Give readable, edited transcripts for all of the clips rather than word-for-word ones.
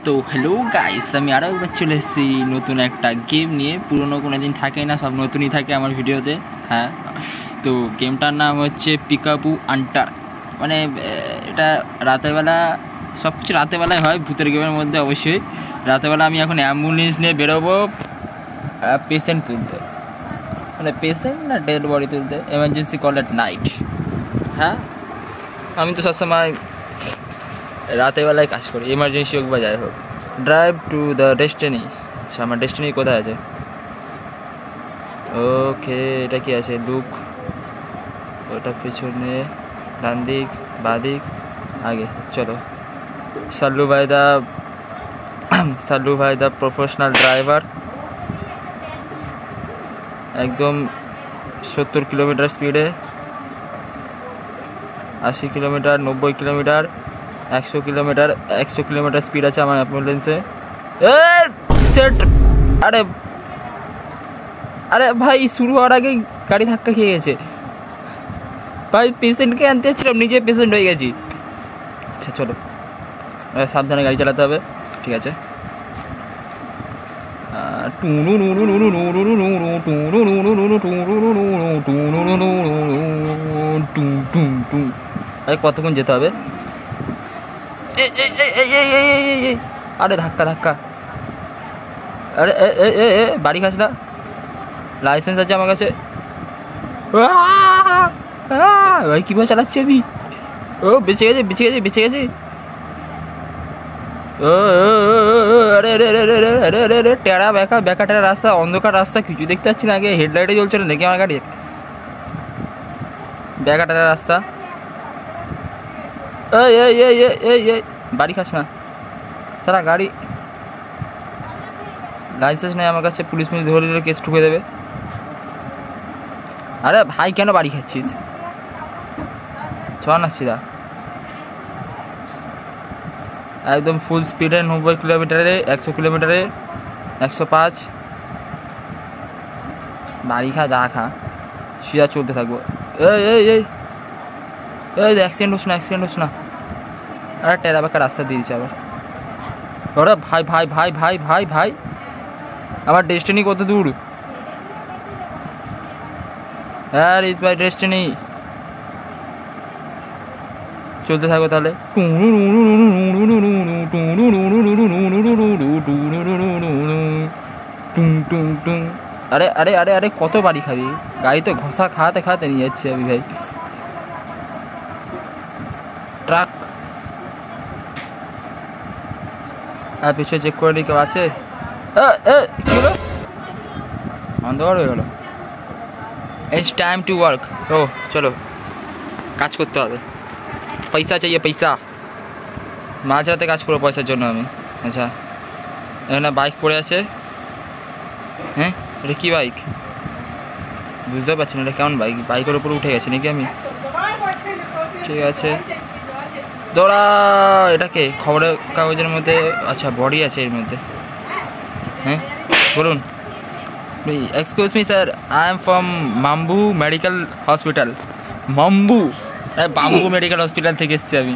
তো hello guys, আমি আরও একবার চলে এসেছি নতুন একটা গেম নিয়ে। পুরনো কোনো দিন থাকে না, সব নতুনই থাকে আমার ভিডিওতে। হ্যাঁ, তো গেমটার নাম হচ্ছে পিকাবু আন্টার। মানে এটা রাতেরবেলা, সব কিছু রাতেরবেলায় হয় ভূতের গেমের মধ্যে। অবশ্যই রাতেরবেলা আমি এখন অ্যাম্বুলেন্স নিয়ে বেরোবো পেশেন্ট তুলতে, মানে পেশেন্ট না ডেড বডি তুলতে, এমার্জেন্সি কল অ্যাট নাইট। হ্যাঁ, আমি তো সবসময় রাতেরবেলায় কাজ করি, এমার্জেন্সি হোক বা যাই হোক। Drive to the destiny. আচ্ছা, আমার ডেস্টিনি কোথায় আছে? ওকে, এটা কি আছে? লুক, ওটা পিছনে, ডান দিক, বাঁ দিক, আগে। চলো। সাল্লু ভাই দা প্রফেশনাল ড্রাইভার। একদম 70 কিলোমিটার স্পিডে, 80 কিলোমিটার, 90 কিলোমিটার, 100 কিলোমিটার স্পিড আছে আমার অ্যাম্বুলেন্সে। সেট। আরে আরে ভাই, শুরু হওয়ার আগে গাড়ি ধাক্কা খেয়ে গেছে ভাই। পেশেন্টকে আনতে যাচ্ছিলাম, নিজে পেশেন্ট হয়ে গেছি। আচ্ছা চলো, সাবধানে গাড়ি চালাতে হবে। ঠিক আছে। কতক্ষণ যেতে হবে? আরে ধাক্কা। আরে বাড়ি খাস না? লাইসেন্স আছে আমার কাছে ভাই। কীভাবে চালাচ্ছি আমি? ও বেঁচে গেছে। ও আরে টেরা বেকা টেরা রাস্তা, অন্ধকার রাস্তা, কিছু দেখতে পাচ্ছি না। আগে হেডলাইটে জ্বলছে না দেখি আমার গাড়ি। বেকা টেরা রাস্তা। এই বাড়ি খাস না সারা গাড়ি। লাইসেন্স নেই আমার কাছে, পুলিশ ধরে দিলে কেস ঠুকে দেবে। আরে ভাই, কেন বাড়ি খাচ্ছিস? চ না সিধা, একদম ফুল স্পিডে, 90 কিলোমিটারে, 100 কিলোমিটারে, 105। বাড়ি খা, যা খা, সিধা চলতে থাকবো। এই অ্যাক্সিডেন্ট হোস না। আরে টেরা বেকা রাস্তা দিয়ে দিচ্ছে আবার। ওরে ভাই, আমার ডেস্টিনি কত দূর? হ্যাঁ, ইজ মাই ডেস্টিনি। চলতে থাকো তাহলে। আরে কত বাড়ি খাবি? গাড়ি তো ঘষা খাওয়াতে নিয়ে যাচ্ছি আমি ভাই। ট্রাক আর পিছনে চেক করে নি কেউ আছে? কি হলো? অন্ধকার হয়ে গেল। It's time to work. ও চলো, কাজ করতে হবে। পয়সা চাইয়ে, পয়সা। মাঝরাতে কাজ করবো পয়সার জন্য আমি। আচ্ছা, এখানে বাইক পড়ে আছে। হ্যাঁ, এটা কি বাইক? বুঝতে পারছি না এটা কেমন বাইক। বাইকের উপরে উঠে গেছে নাকি আমি? ঠিক আছে, দৌড়া। এটাকে খবরের কাগজের মধ্যে, আচ্ছা বডি আছে এর মধ্যে। হ্যাঁ বলুন। Excuse me sir, I am from Mambu medical hospital. Bambu medical hospital থেকে এসেছি আমি।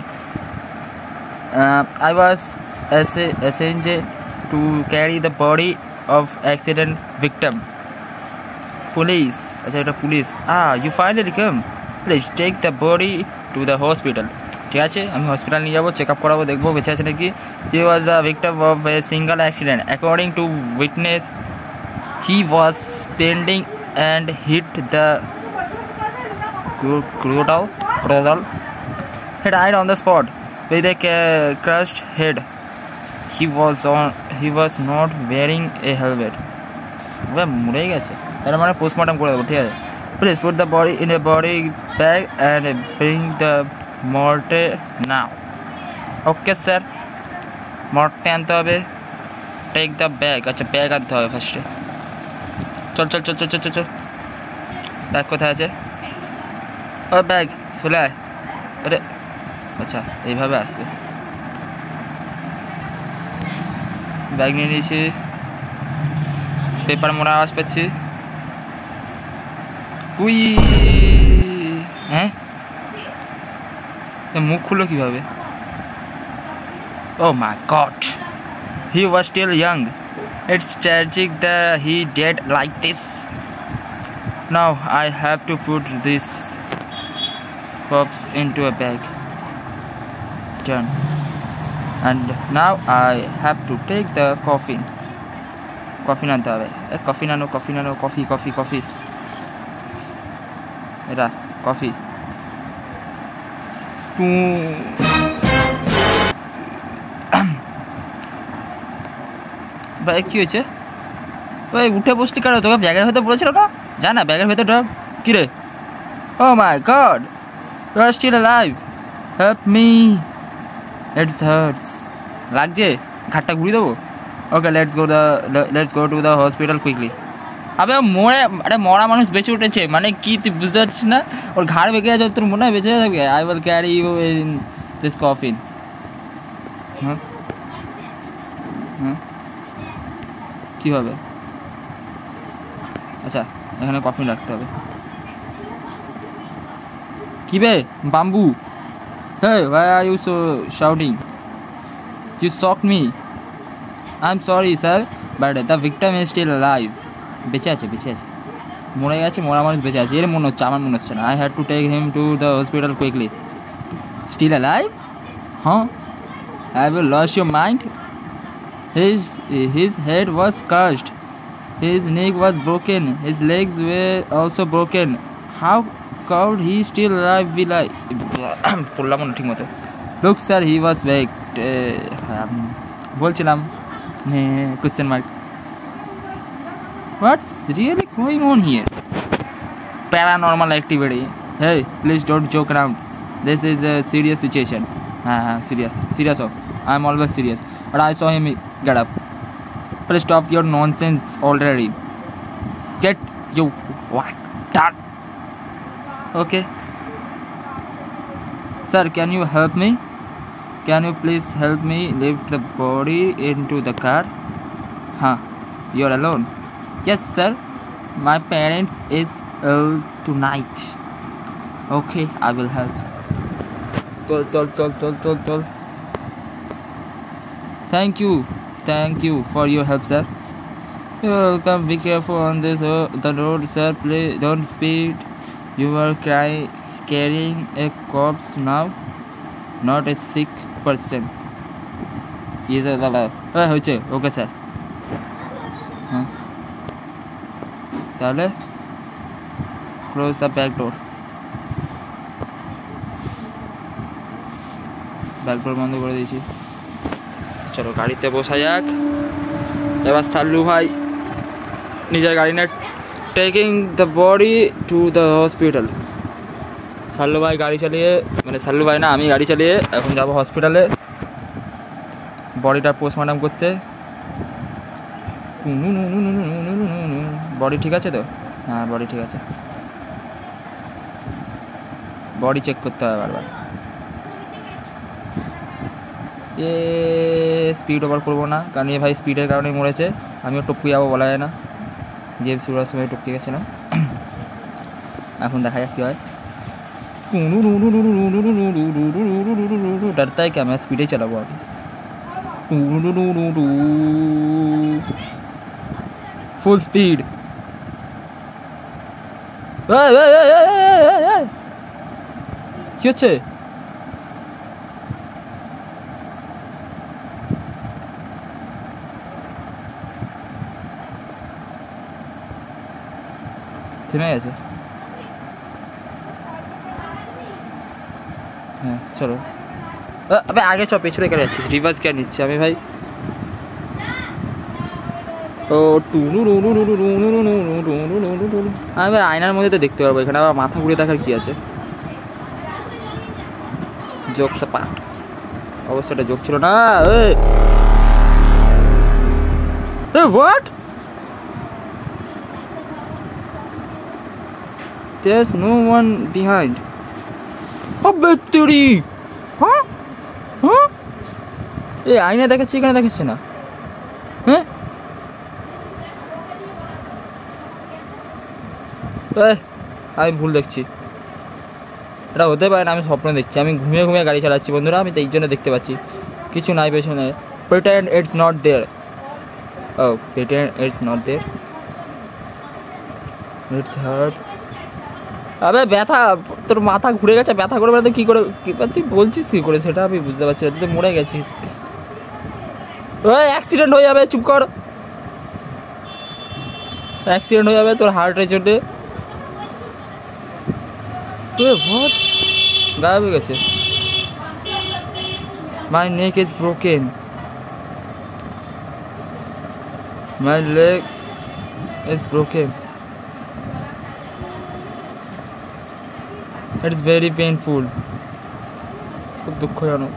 I was assigned to carry the body of accident victim. Police. আচ্ছা, এটা police. You finally come. Please take the body to the hospital. ঠিক আছে, আমি hospital নিয়ে যাবো, চেক আপ করাবো, দেখবো বেঁচে আছে নাকি। He was the victim of a single accident. According to witness, he was sprinting and hit the crocodile. He died on the spot with a crushed head. He was not wearing a helmet. মরে গেছে, তার মানে post-mortem করে দেবো। ঠিক আছে। Please put the body in a body bag and bring the morte now. Okay sir, মর্টে আনতে হবে। Take the bag. আচ্ছা, ব্যাগ আনতে হবে ফার্স্টে। চল। ব্যাগ কোথায় আছে? ও ব্যাগ চলে আয়। আরে আচ্ছা, এইভাবে আসবে। ব্যাগ নিয়ে নিয়েছি। পেপার মোড়া আওয়াজ পাচ্ছি। উই, হ্যাঁ, মুখ খুললো কিভাবে? ও my god, He was still young. It's tragic that he died like this. Now I have to put this corpse into a bag. Done. And now I have to take the coffin. Coffin আনতে হবে। Coffin আনো, coffee. এটা coffee. ভাই কি হয়েছে? ওই উঠে বসলি কারো, তোকে ব্যাগের ভেতর বলেছিল না? জানা ব্যাগের ভেতর ঢোক। কি রে? Oh my God, you are still alive, help me, it's hurts. লাগছে? ঘাটটা ঘুরিয়ে দেবো? Okay, let's go to the hospital quickly. আবে মরা মানুষ বেঁচে উঠেছে মানে কি তুই বুঝতে পারছিস না? ওর ঘাড় বেঁকে আছে, তোর মনে হয় বেঁচে থাকবে? I will carry you in this coffin. হ্যাঁ, কী হবে? আচ্ছা, এখানে কফিন রাখতে হবে। কি বে bamboo? Hey, why are you so shouting? You shocked me. I'm sorry, sir, but the victim is still alive. বেঁচে আছে। মরে গেছে, মরা মানুষ বেঁচে আছে এর মনে হচ্ছে, আমার মনে হচ্ছে না। I had to take him to the hospital quickly. Still alive? Huh? Have you lost your mind? His head was crushed. His neck was broken. His legs were also broken. How could he still alive? বললাম না ঠিক মতো। Look sir, he was waked. বলছিলাম question mark. What's really going on here? Paranormal activity. Hey, please don't joke around. This is a serious situation. Serious. I'm always serious. But I saw him get up. Please stop your nonsense already. Get you done. Okay. Sir, can you help me? Can you please help me lift the body into the car? You're alone? Yes, sir. My parents is ill tonight. Okay, I will help. Tol. Thank you for your help, sir. You're welcome. Be careful on the road, sir. Please don't speed. You are carrying a corpse now, not a sick person. Yes, sir. হয়েছে। Okay sir. তাহলে close the back door. Back door বন্ধ করে দিয়েছি। চলো গাড়িতে বসা যাক। এবার সাল্লু ভাই নিজের গাড়ি না, taking the body two the hospital. সাল্লু ভাই গাড়ি চালিয়ে, মানে সাল্লু ভাই না, আমি গাড়ি চালিয়ে এখন যাবো হসপিটালে বডিটা পোস্টমর্টম করতে। বডি ঠিক আছে তো? হ্যাঁ, বডি ঠিক আছে। বডি চেক করতে হবে বারবার। স্পিড ওভার করবো না, কারণ এ ভাই স্পিডের কারণে মরেছে। আমিও টপকে যাবো, বলা যায় না। গেম শুরু হওয়ার সময় টপকে গেছিলাম। এখন দেখা যাক কী হয়। डरता है क्या? मैं स्पीडे चलाऊँ अभी। Full speed. কি হচ্ছে? থেমে গেছে। হ্যাঁ চলো। আবে আগে চল, পেছনে কেন যাচ্ছিস? রিভার্স কেন নিচ্ছে আমি ভাই? ও আমি ভাই আয়নার মধ্যে তো দেখতে পারবো, এখানে আবার মাথা ঘুরে দেখার কি আছে? জোকসা পাট, অবস্থাটা জোক ছিল না। What? There's no one behind. অবেত্তরি। হ্যাঁ, এই আয়না দেখাচ্ছে, এখানে দেখাচ্ছে না। হ্যাঁ, আমি ভুল দেখছি। এটা হতে পারে না, আমি স্বপ্ন দেখছি। আমি ঘুমিয়ে গাড়ি চালাচ্ছি বন্ধুরা, আমি তো এই জন্য দেখতে পাচ্ছি কিছু নাই পেছনে। pretend it's not there. Oh, pretend it's not there. It hurts. আবে ব্যথা, তোর মাথা ঘুরে গেছে, ব্যথা করে বেড়াতে কী করে, তুই বলছিস কী করে সেটা আমি বুঝতে পারছি। তুই মরে গেছিস, ওই অ্যাক্সিডেন্ট হয়ে যাবে, চুপ কর। অ্যাক্সিডেন্ট হয়ে যাবে তোর হার্টের জন্যে। গায়েব হয়ে গেছে। My neck is broken. My leg is broken. It is very painful. খুব দুঃখজনক।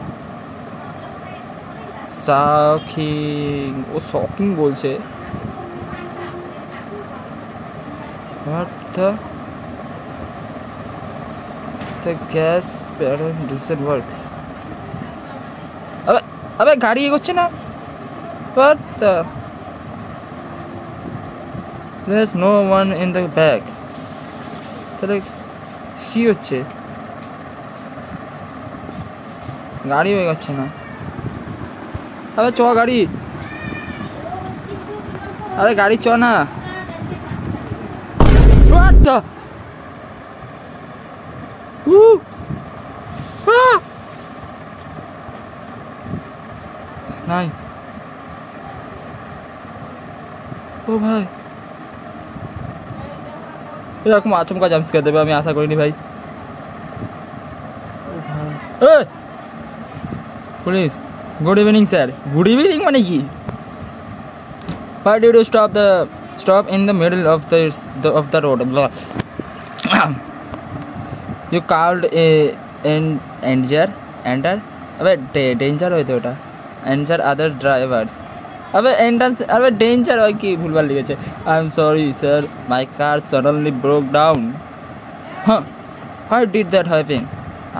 শকিং, ও শকিং বলছে। What the gas pedal doesn't work. আবে গাড়ি এগোচ্ছে না। What the? There's no one in the back. তাহলে কি হচ্ছে? গাড়ি এগোচ্ছে না। আবে চ গাড়ি, আরে গাড়ি চ না। What the? নাই। ও ভাই, এরকম আচমকা জাম্পস্কেয়ার দেবে আমি আশা করিনি ভাই। Police, good evening sir. Good evening মানে কি? Why did you stop in the middle of the road? You called danger হয়তো ওটা, danger other drivers. अबे danger হয় কি, ভুলভাল লিখেছে। I'm sorry sir, my car suddenly broke down. How did that happen?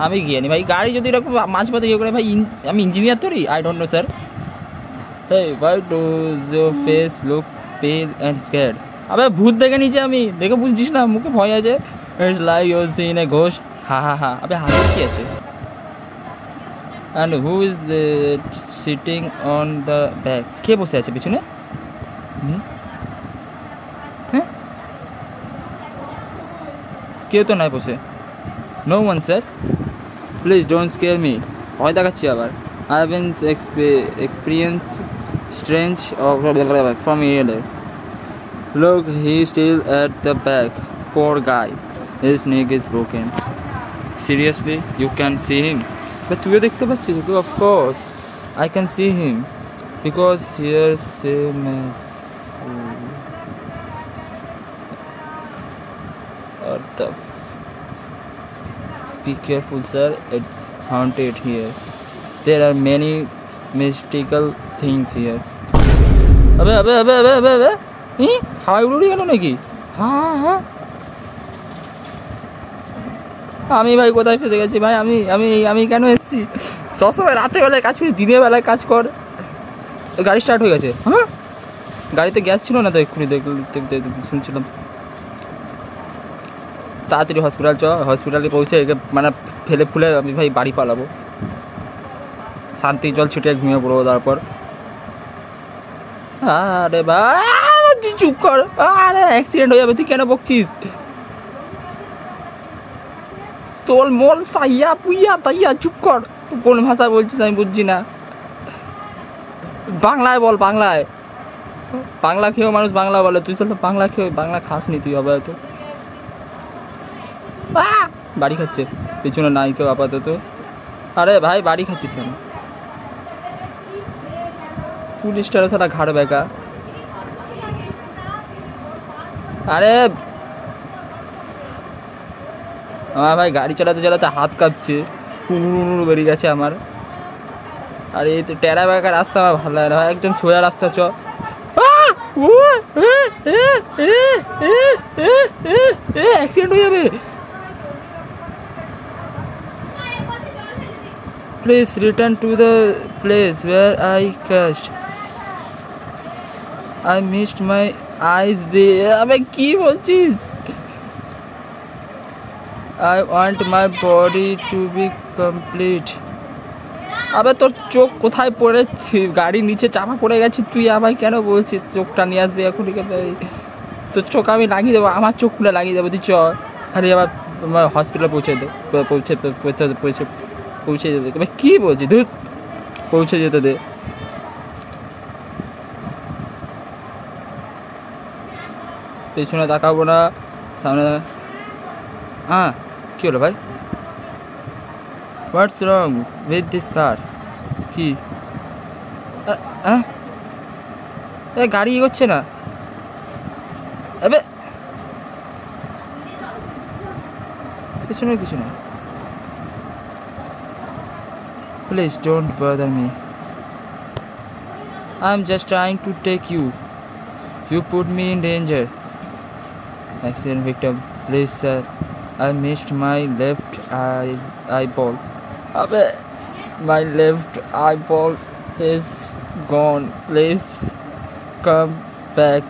আমি গিয়ে নি ভাই, গাড়ি যদি এরকম মাঝপথে ইয়ে করে ভাই, আমি ইঞ্জিনিয়ার তোরই, I don't know sir. Hey, why does your face look pale and scared? আবে ভূত দেখে নিচে আমি, দেখে বুঝছিস না মুখে ভয় আছে। It's like you're seeing a ghost. হা আবে হাসি কি আছে? And who is sitting on the back? কে বসে আছে পিছনে? হ্যাঁ, কেউ তো নাই বসে। No one sir. Please don't scare me. ভয় দেখাচ্ছি আবার। I've been experienced strange from here. Look, he's still at the back. Poor guy. His neck is broken. Seriously, you can see him? But তুইও দেখতে পাচ্ছিস? Of course, I can see him because here same as. What the? Be careful, sir. It's haunted here. There are many mystical things here. अबे হাওয়ায় উড়ে গেল নাকি? হ্যাঁ, আমি ভাই কোথায় ফেসে গেছি ভাই? আমি কেন এসেছি? সবসময় রাতের বেলায় কাজ করি, দিনের বেলায় কাজ কর। গাড়ি স্টার্ট হয়ে গেছে। হ্যাঁ, গাড়িতে গ্যাস ছিল না তো, এক্ষুনি দেখতে শুনছিলাম। তাড়াতাড়ি হসপিটাল চ, হসপিটালে পৌঁছে মানে ফেলে ফুলে আমি ভাই বাড়ি পালাবো, শান্তি জল ছিটিয়ে ঘুমিয়ে পড়বো তারপর। আরে ভাই চুপ কর, আরে অ্যাক্সিডেন্ট হয়ে যাবে, তুই কেন বকছিস? তোল মোল সাইয়া পুইয়া তাইয়া, চুপ কর। কোন ভাষা বলছিস আমি বুঝছি না, বাংলায় বল। বাংলা খেয়েও মানুষ বাংলা বলে, তুই তো বাংলা খেয়ে বাংলা খাস নি তুই, হবে হয়তো। বাড়ি খাচ্ছে পিছনে নাই কেউ আপাতত। আরে ভাই বাড়ি খাচ্ছিস কেন? পুলিশটারও সারা ঘাড় বেকা। আরে আমার ভাই গাড়ি চালাতে হাত কাঁপছে, পুনুর বেরিয়ে গেছে আমার। আর এই তো টেরা বেকা রাস্তা আমার ভালো লাগে না, একদম সোজা রাস্তা চ। অ্যাক্সিডেন্ট হয়ে যাবে। Please return to the place where I crashed. I missed my eyes there. আবে কি বলছিস? I want my body to be complete. আবে তোর চোখ কোথায় পড়েছি, গাড়ির নিচে চাপা পড়ে গেছি, তুই আমায় কেন বলছিস চোখটা নিয়ে আসবে এখনই? তোর চোখ আমি লাগিয়ে দেবো, আমার চোখ খুলে লাগিয়ে দেবো, তুই চ খালি আবার হসপিটালে পৌঁছে দে, পৌঁছে যেতে দে। কী বলছি ধুর, পৌঁছে যেতে দে। পেছনে তাকাবো না, সামনে। হ্যাঁ কী হলো ভাই? What's wrong with this car? কি গাড়ি এগোচ্ছে না? এবে পিছনে কিছু না, please don't bother me, I am just trying to take you, you put me in danger. Accident victim, please sir, I missed my left eyeball. Abe, my left eyeball is gone, please come back.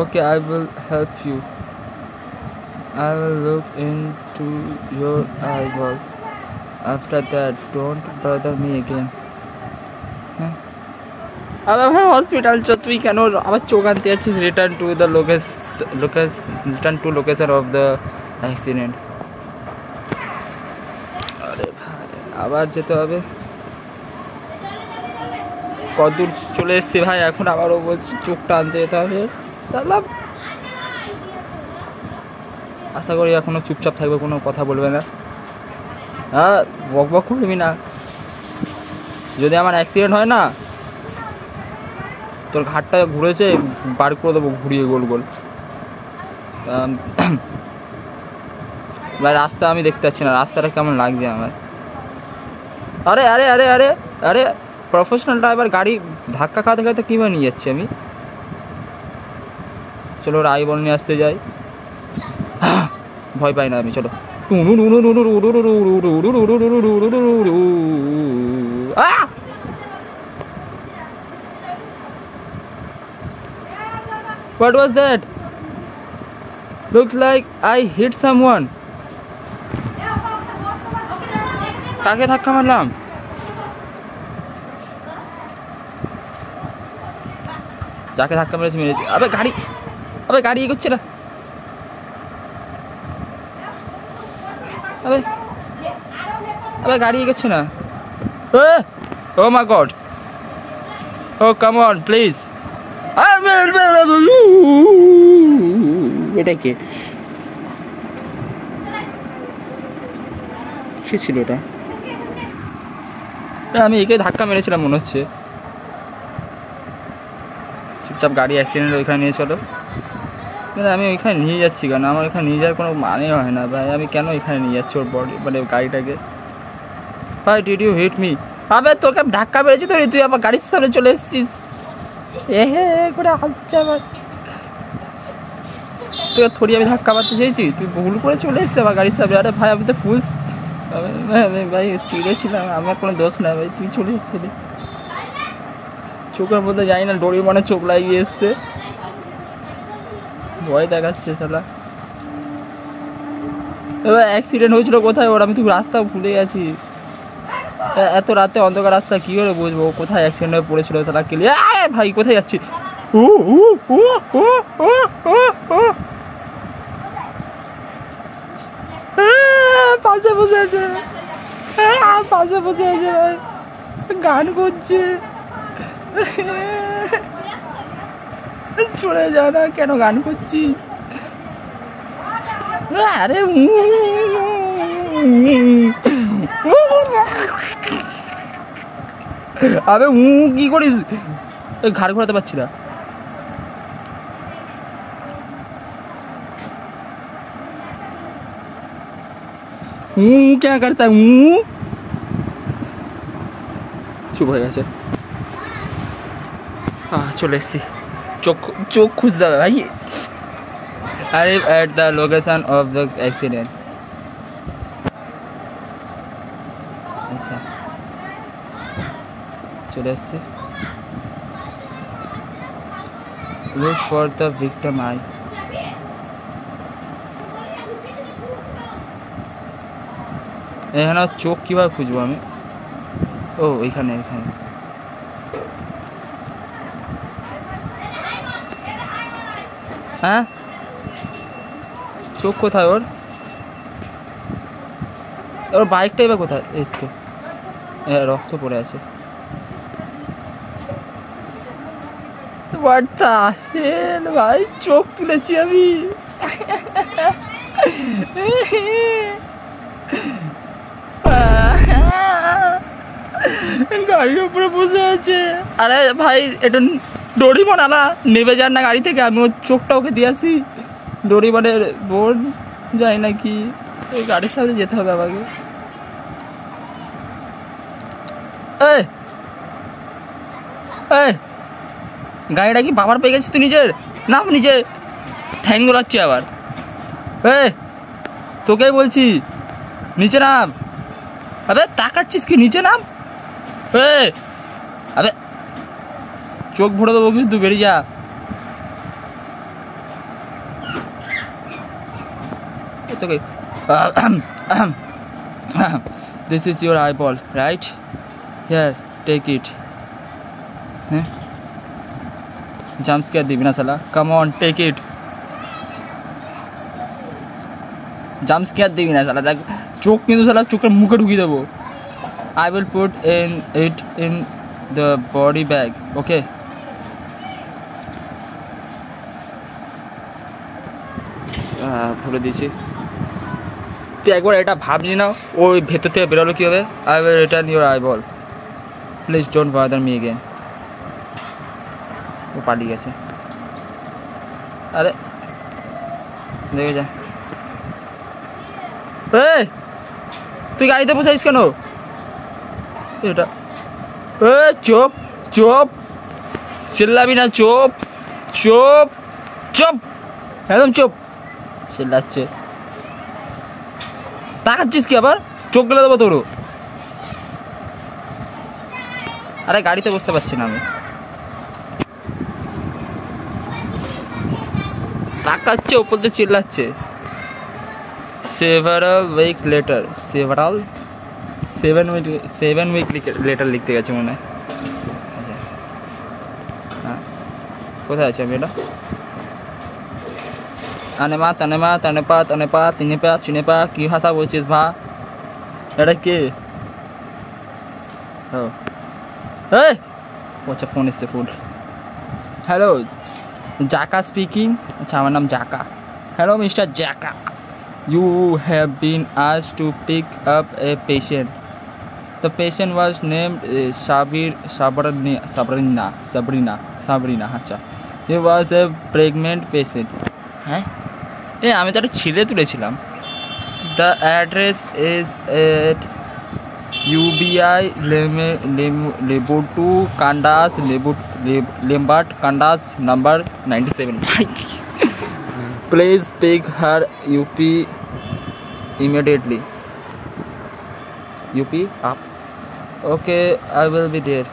Okay, I will help you, I will look into your eyeball, after that don't bother me again. আবার ভাই hospital চ, তুই কেন আবার চোখ আনতে যাচ্ছিস? Return to the location of the accident. আরে ভাই আবার যেতে হবে, কতদূর চলে এসছি ভাই, এখন আবারও বলছি চোখটা আনতে যেতে হবে। চালাম, আশা করি এখনো চুপচাপ থাকবে, কোনো কথা বলবে না। হ্যাঁ বক বক করবি না, যদি আমার অ্যাক্সিডেন্ট হয় না তোর ঘাটটা ঘুরেছে বার করে দেবো ঘুরিয়ে গোল গোল। ভাই রাস্তা আমি দেখতে পাচ্ছি না, রাস্তাটা কেমন লাগছে আমার। আরে আরে আরে আরে আরে প্রফেশনাল ড্রাইভার, গাড়ি ধাক্কা খাতে খাতে কীভাবে নিয়ে যাচ্ছি আমি? চলো ওর আইবল নিয়ে আসতে যাই, ভয় পাই না আমি, চলো। What was that? Looks like I hit someone. কাকে ধাক্কা মারলাম? যাকে ধাক্কা মেরেছি মেরেছি। আবে গাড়ি এগোচ্ছে না। আবে গাড়ি এগোচ্ছে না। Oh my god. Oh come on please. এটা কে ছিল এটা? আমি একে ধাক্কা মেরেছিলাম মনে হচ্ছে। চুপচাপ গাড়ি অ্যাক্সিডেন্ট ওইখানে নিয়ে চলো। আমি ওইখানে নিয়ে যাচ্ছি কেন? আমার ওইখানে নিয়ে যাওয়ার কোনো মানে হয় না ভাই, আমি কেন এখানে নিয়ে যাচ্ছি ওর বডি মানে গাড়িটাকে? ভাই ডিড ইউ হিট মি? আবে তোকে ধাক্কা মেরেছি তো, তুই আবার গাড়ির সামনে চলে এসেছিস। করে হাসছে আবার। তুই থোড়ি আমি ধাক্কা মারতে চেয়েছি, তুই ভুল করে চলে এসেছিস আমার গাড়ির সামনে। আরে ভাই আমি তো ফুল ভাই স্পিডে ছিলাম, আমার কোনো দোষ না ভাই, তুই চলে এসেছিলি। চোখের মধ্যে যাই না, ডোরি মনে চোখ লাগিয়ে এসছে, ভয় দেখাচ্ছে শালা। এবার অ্যাক্সিডেন্ট হয়েছিল কোথায় ওর? আমি তো রাস্তা ভুলে গেছি, এত রাতে অন্ধকার রাস্তা কী করে বুঝবো কোথায় অ্যাক্সিডেন্ট হয়ে পড়েছিল তারা? কেলে ভাই কোথায় যাচ্ছি? পাশে বসে আছে, পাশে বসে আছে ভাই, গান করছে। চলে যা না, কেন গান করছিস? আরে আবে কি করিস? ঘাড় ঘোরাতে পারছি না। क्या करता है? চুপ হয়ে গেছে। চলে এসছি, চোখ খুঁজতে হবে ভাই। Arrive at the location of the accident. আচ্ছা চলে এসছি। Look for the victim eye. এখানে চোখ কীভাবে খুঁজবো আমি? ও ওইখানে এখানে হ্যাঁ চোখ কোথায় ওর ওর বাইকটা এবার কোথায় এই তো রক্ত পড়ে আছে What the hell ভাই চোখ তুলেছি আমি গাড়ির উপরে বসে আছে আরে ভাই এটা ডোরিমন আলা নেবে যান না গাড়ি থেকে আমি ওর চোখটা ওকে দিয়ে আসি ডোরিমনের বোন যাই নাকি এই গাড়ির সাথে যেতে হবে আমাকে এই এই গাড়িটা কি বাবার পেয়ে গেছিস তুই নিজের নাম নিজে ঠ্যাং দোলাচ্ছি আবার তোকেই বলছি নিচে নাম আরে তাকাচ্ছিস কি নিচে নাম আরে চোখ ভরে দেবো কিন্তু বেরিয়ে যা তোকে this is your eyeball right here take it হ্যাঁ জাম্প স্কেয়ার দিবি না শালা come on take it jump scare দিবি না শালা দেখ চোখ কিন্তু শালা চোখের মুখে ঢুকিয়ে দেবো I will put it in the body bag okay ভুলে দিয়েছি তুই একবার এটা ভাবছি না ওই ভেতর থেকে বেরোলো কী হবে I will return your eyeball please don't bother me again ও পালিয়ে গেছে আরে দেখে যা তুই গাড়িতে বসে আছিস কেন এটা চোপ চোপ চিল্লাবি না চোপ চোপ চোপ একদম চোপ চিল্লাচ্ছে তাকাচ্ছিস কি আবার চোখ গেলে দেবো তোরও আরে গাড়িতে বসতে পারছি না আমি তাকাচ্ছে ওপর দিয়ে চিল্লাচ্ছে several weeks later seven week letter লিখতে গেছে মনে হয় হ্যাঁ কোথায় আছে আমি এটা আনেমা তানেমা তানেপা তানেপা তিনেপা চিনেপা কি ভাষা বলছিস ভা এটা কে ও আচ্ছা ফোন এসছে ফোন হ্যালো জাকা স্পিকিং আচ্ছা আমার নাম Jaka hello mister Jaka you have been asked to pick up a patient. The patient was named Sabrina আচ্ছা he was a pregnant patient হ্যাঁ আমি তো একটা ছেলে তুলেছিলাম The address is at UBI Lebotu Kandas Lembart Kandas number 97 Please pick her UP immediately UP up Okay I will be there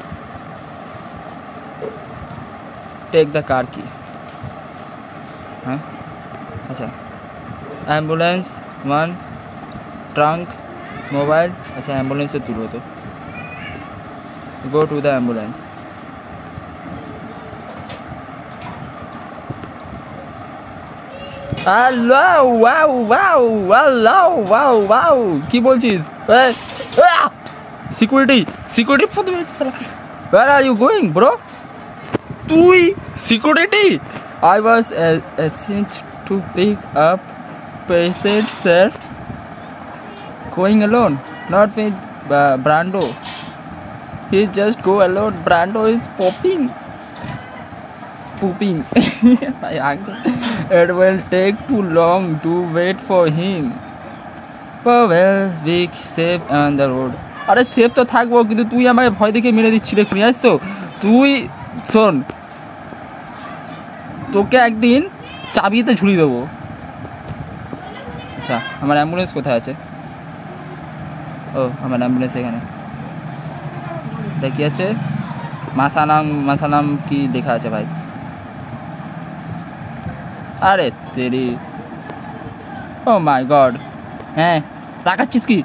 Take the car key huh? अच्छा ambulance 1 trunk mobile अच्छा ambulance से दूर हो तो go to the ambulance hello wow কি বলছিস security where are you going bro তুই security I was sent to pick up patient sir going alone not with Brando he just go alone Brando is pooping it will take too long to wait for him oh well we safe on the road আরে safe তো থাকবো কিন্তু তুই আমাকে ভয় দেখে মেরে দিচ্ছিস রে শুনে আসছো তুই শোন তোকে একদিন চাবিতে ঝুলিয়ে দেবো আচ্ছা আমার অ্যাম্বুলেন্স কোথায় আছে ও আমার অ্যাম্বুলেন্স এখানে এটা কি আছে মাসানাম কি লেখা আছে ভাই আরে তেরি ও মাই গড হ্যাঁ তাকাচ্ছিস কি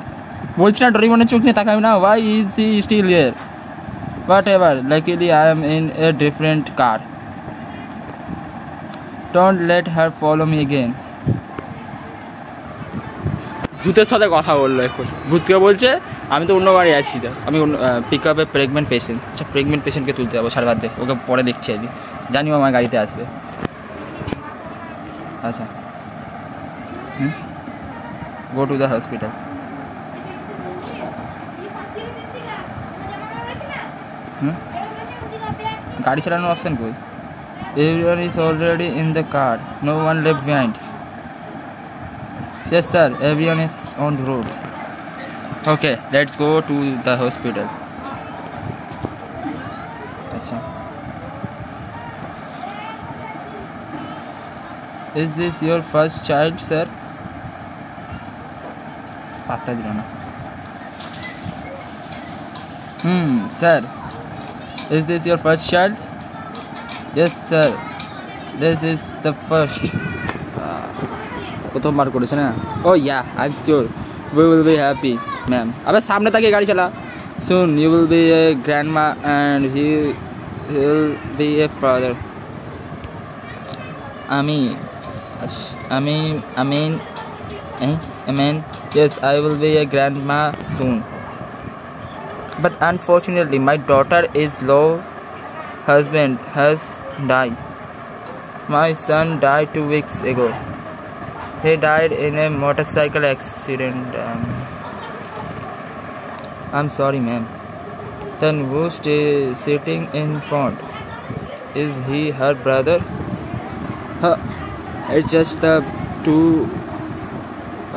বলছি না ডোরেমনের চোখ নিয়ে তাকাবি না। Why is he still here? Whatever, luckily I am in a different car. Don't let her follow me again. ভূতের সাথে কথা বললো এখন। ভূতকে বলছে আমি তো অন্য বাড়ি আছি, আমি অন্য পিক আপে প্রেগনেন্ট পেশেন্ট। আচ্ছা প্রেগনেন্ট পেশেন্টকে তুলতে যাবো, সারা বাদ দে, ওকে পরে দেখছি আমি, জানিও আমার গাড়িতে আসবে। আচ্ছা গো টু দ্য হসপিটাল। গাড়ি চালানোর অপশান কই? Everyone is already in the car. No one left behind. Yes sir, everyone is on the road. Okay, let's go to the hospital. Acha. Is this your first child, sir? Patta dilo na. Sir. Is this your first child? Yes sir, this is the first. প্রথমবার করেছে না? Oh yeah, I'm sure we will be happy, ma'am. আবে সামনে তাকিয়ে গাড়ি চালা। Soon you will be a grandma and he will be a father. Amen. Yes, I will be a grandma soon. But unfortunately, my daughter's husband has died. My son died 2 weeks ago. He died in a motorcycle accident. I'm sorry, ma'am. Then who's sitting in front? Is he her brother? It's just the two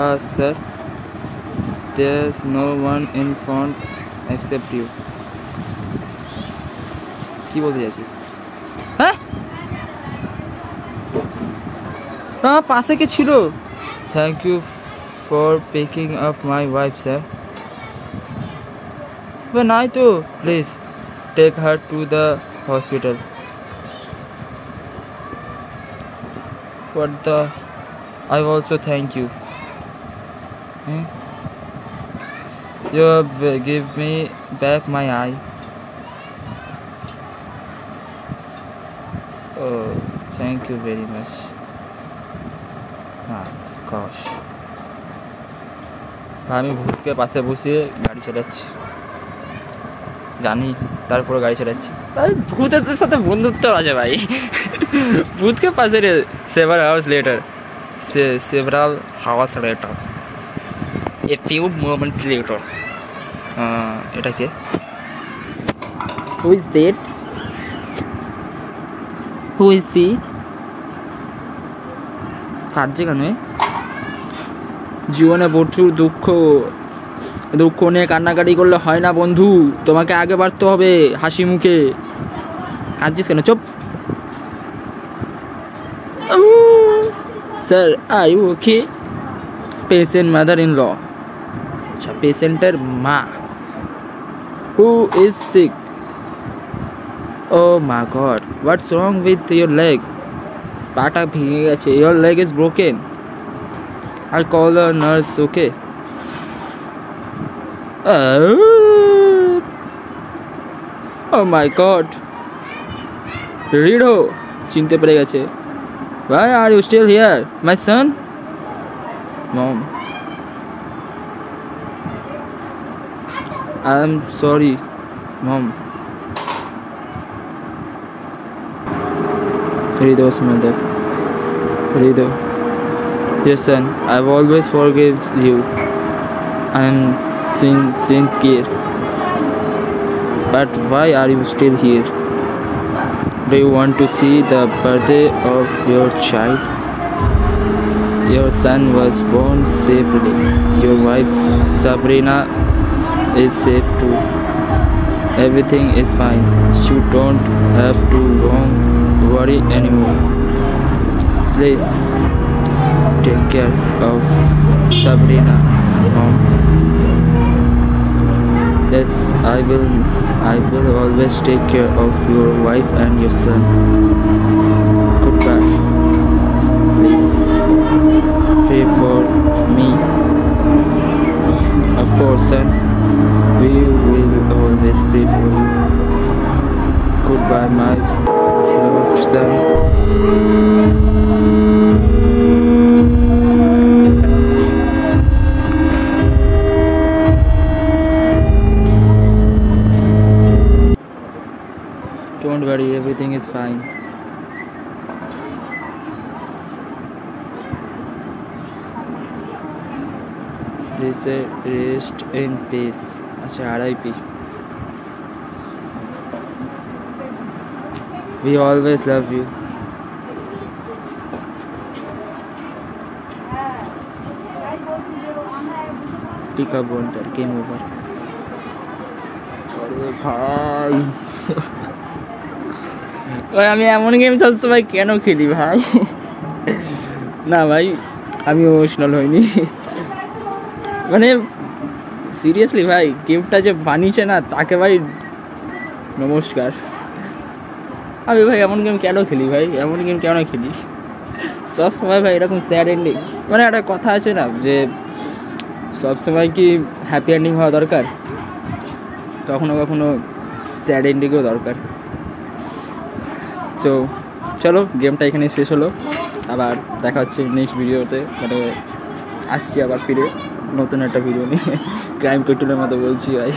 us, sir. There's no one in front except you. কি বলতে যাচ্ছিস? হ্যাঁ পাশে কে ছিল? Thank you for picking up my wife, sir. But নাই তো, please take her to the hospital. What the? I also thank you. You have give me back my eye. Oh, thank you very much. gosh. আমি ভূতকে পাশে বসিয়ে গাড়ি চালাচ্ছি, জানি তারপরে গাড়ি চালাচ্ছি। ভাই ভূতের সাথে বন্ধুত্ব আছে ভাই। ভূতকে পাশে রে several hours later. A few moments later. এটা কে? Who is that? Who is he? কাঁদছে কেন? জীবনে প্রচুর দুঃখ নিয়ে কান্নাকাটি করলে হয় না বন্ধু, তোমাকে আগে বাড়তে হবে হাসি মুখে। কাঁদছিস কেন? চুপ। Sir I okay? Patient mother in law. আচ্ছা পেশেন্টের মা। Who is sick? Oh my God, what's wrong with your leg? পাটা ভেঙে গেছে। Your leg is broken. I call the nurse, okay? Oh my God, রিডো চিনতে পেরে গেছে। Why are you still here, my son? Mom, I'm sorry, Mom. Rido's mother. Rido, yes son, I've always forgiven you. I'm sincere. But why are you still here? Do you want to see the birthday of your child? Your son was born safely. Your wife Sabrina is safe too. Everything is fine. You don't have to worry anymore. Please take care of Sabrina, Mom. Yes, I will always take care of your wife and your son. Goodbye. Please pray for me. Of course, son. We will always pray for you. Goodbye, my loved son. Don't worry, everything is fine. Please rest in peace. अच्छा RIP. We always love you. Pick up Wonder. Game over. अरे भाई ভাই আমি এমন game সবসময় কেন খেলি ভাই? না ভাই আমি ইমোশনাল হইনি, মানে সিরিয়াসলি ভাই গেমটা যে বানিয়েছে না তাকে ভাই নমস্কার। আমি ভাই এমন গেম কেন খেলি ভাই, এমন গেম কেন খেলি সবসময় ভাই এরকম স্যাড এন্ডিং? মানে একটা কথা আছে না যে সবসময় কি হ্যাপি এন্ডিং হওয়া দরকার, কখনো কখনো স্যাড এন্ডিংও দরকার। তো চলো গেমটা এখানে শেষ হলো, আবার দেখা হচ্ছে নেক্সট ভিডিওতে। মানে আসছি আবার ফিরে নতুন একটা ভিডিও নিয়ে, ক্রাইম পেট্রোলের মতো বলছি ভাই।